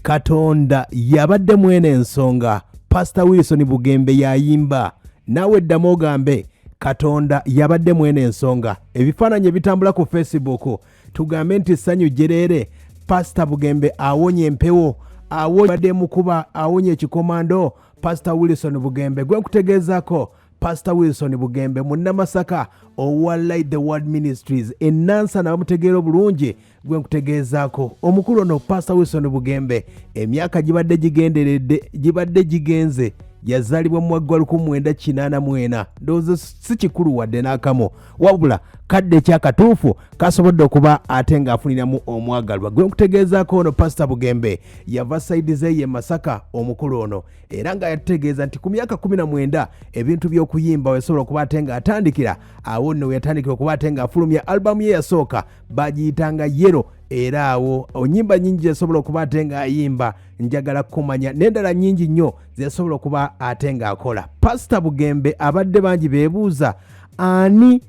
Katonda yabadde mwene ensonga. Pastor Wilson Bugembe yayimba. Nawe ddamu ogambe Katonda yabadde mwene ensonga. Ebifaananyi ebitambula ku Facebook tugambe nti ssanyu jerere. Pastor Bugembe awonye empewo, awonye mukuba, awonye ekikomando. Pastor Wilson Bugembe gwe nkutegezaako. Pastor Wilson Bugembe munnamasaka owa Light the Word Ministries enansa na bamutegeera obulungi gwe nkutegezaako. Omukulu ono Pastor Wilson Bugembe emyaka gibadde gigenderedde, gibadde gigenze, yazaalibwa mu mwaka 1984. Ndowooza si kikulu wadde n'akamu, wabula kadde ekyakatuufu kasobodde okuba ate ng'afuniramu omwagalwa. Gwe nkutegezaako ono Pastor Bugembe yava sayidi ze ye Masaka omukulu ono, era nga yategeeza nti ku myaka 19 ebintu by'okuyimba wesobola okuba ate ng'atandikira awo nno yatandikira okuba ate ng'afulumya albamu ye yasooka bagiyitanga Yero, era awo onyimba nyingi yasobola okuba ate ng'ayimba njagala kumanya n'endala nyingi nnyo zeyasobola okuba ate ng'akola. Pastor Bugembe abadde bangi beebuuza ani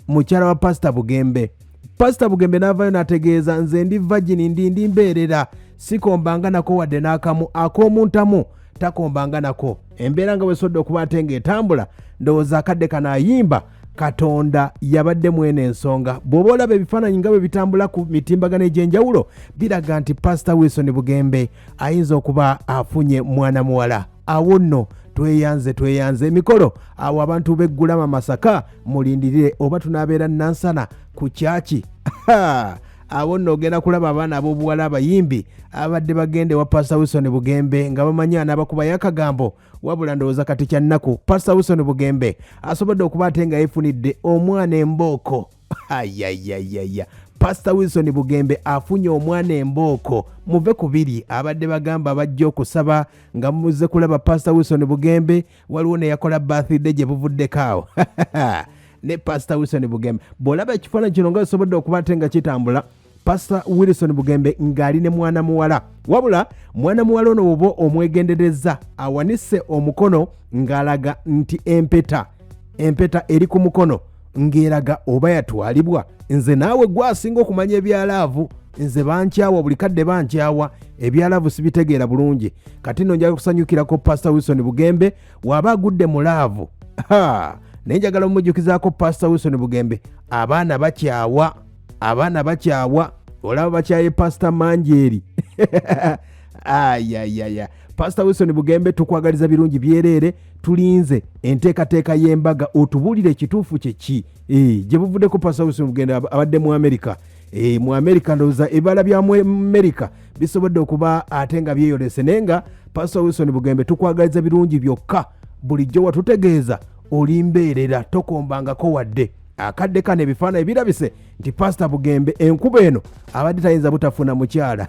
mukyala wa Pastor Bugembe. Pastor Bugembe n'avaayo n'ategeeza nze ndi virgin, ndi mbeerera, sikombanga nako wadde n'akamu, ak'omuntamu takombanga nako. Embeera nga wesobodde okuba ate ng'etambula, ndowooza akadde kanaayimba Katonda yabadde mwene ensonga. Bw'oba olaba ebifaananyi nga bwe bitambula ku mitimbagano egy'enjawulo biraga nti Pastor Wilson Bugembe ayinza okuba afunye mwana muwala. Awo nno tweyanze emikolo awo abantu beggulama Masaka mulindirire oba tunaabeera nansana ku kyaki. Awo nno ogenda kulaba abaana ab'obuwala abayimbi abadde bagende wa Pastor Wilson Bugembe nga bamanya n'abakubayo akagambo, wabula ndowooza kati kya nnaku Pastor Wilson Bugembe asobodde okuba ate nga yeefunidde omwana embooko. Ayayayaya, Pastor Wilson Bugembe afunye omwana embooko. Muve ku biri abadde bagamba bajja okusaba nga muze kulaba Pastor Wilson Bugembe, waliwo ne yakola birthday gye buvuddeko awo. Ne Pastor Wilson Bugembe bw'olaba ekifaananyi kino nga kisobodde okuba ate nga kitambula, Pastor Wilson Bugembe ng'ali ne mwana muwala, wabula mwana muwala ono oba omwegendereza awanise omukono ng'alaga nti empeta eri ku mukono ng'eraga oba yatwalibwa. Nze naawe gwasinga okumanya ebyalaavu, nze bankyawa, buli kadde bankyawa, ebyalaavu sibitegeera bulungi. Kati nno njagala kusanyukirako Pastor Wilson Bugembe waba agudde mu laavu. Nenjagala omujjukizaako Pastor Wilson Bugembe abaana bakyawa, olaba bakyaye Pastor Manjeri. Ayayaya, Pastor Wilson Bugembe tukwagaliza birungi byereere, tulinze enteekateeka y'embaga otubuulire ekituufu kyeki gye buvuddeko. Pastor Wilson Bugembe abadde mu Amerika. Mu Amerika ndowooza ebibala bya mu Amerika bisobodde okuba ate nga byeyolese, naye nga Pastor Wilson Bugembe tukwagaliza birungi byokka, bulijjo watutegeeza oli mbeerera, tokombangako wadde. Akadde kano ebifaananyi birabise nti Pastor Bugembe enkuba eno abadde tayinza butafuna mukyala.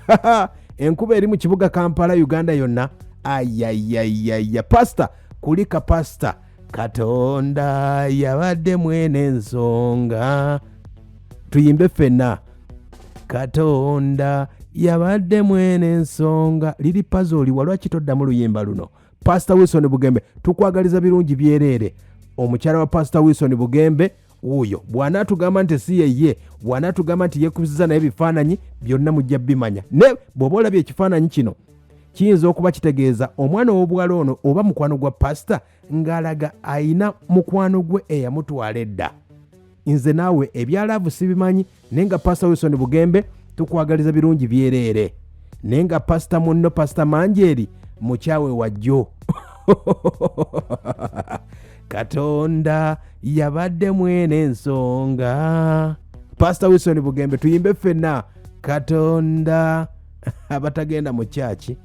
Enkuba eri mu kibuga Kampala, Uganda yonna. Ayayayaya, Pastor kulika Pastor. Katonda yabadde mwene ensonga. Tuyimbe ffenna. Katonda yabadde mwene ensonga. Liri puzzle walwaki toddamu luyimba luno. Pastor Wilson Bugembe tukwagaliza birungi byereere. Omukyala wa Pastor Wilson Bugembe uyo bw'anaatugamba nti si ye, bw'anaatugamba nti yeekubiziza naye ebifaananyi byonna mujja bimanya. Ne bw'oba olabye ekifaananyi kino kiyinza okuba kitegeeza omwana ow'obuwala ono oba mukwano gwa Pastor ng'alaga ayina mukwano gwe eyamutwala edda. Nze naawe ebyalaavu sibimanyi, naye nga Pastor Wilson Bugembe tukwagaliza birungi byereere. Naye nga Pastor munno Pastor Manjeri mukyawe wajjo. Katonda yabadde mwene ensonga. Pastor Wilson Bugembe tuyimbe ffenna. Katonda abatagenda mu kyaki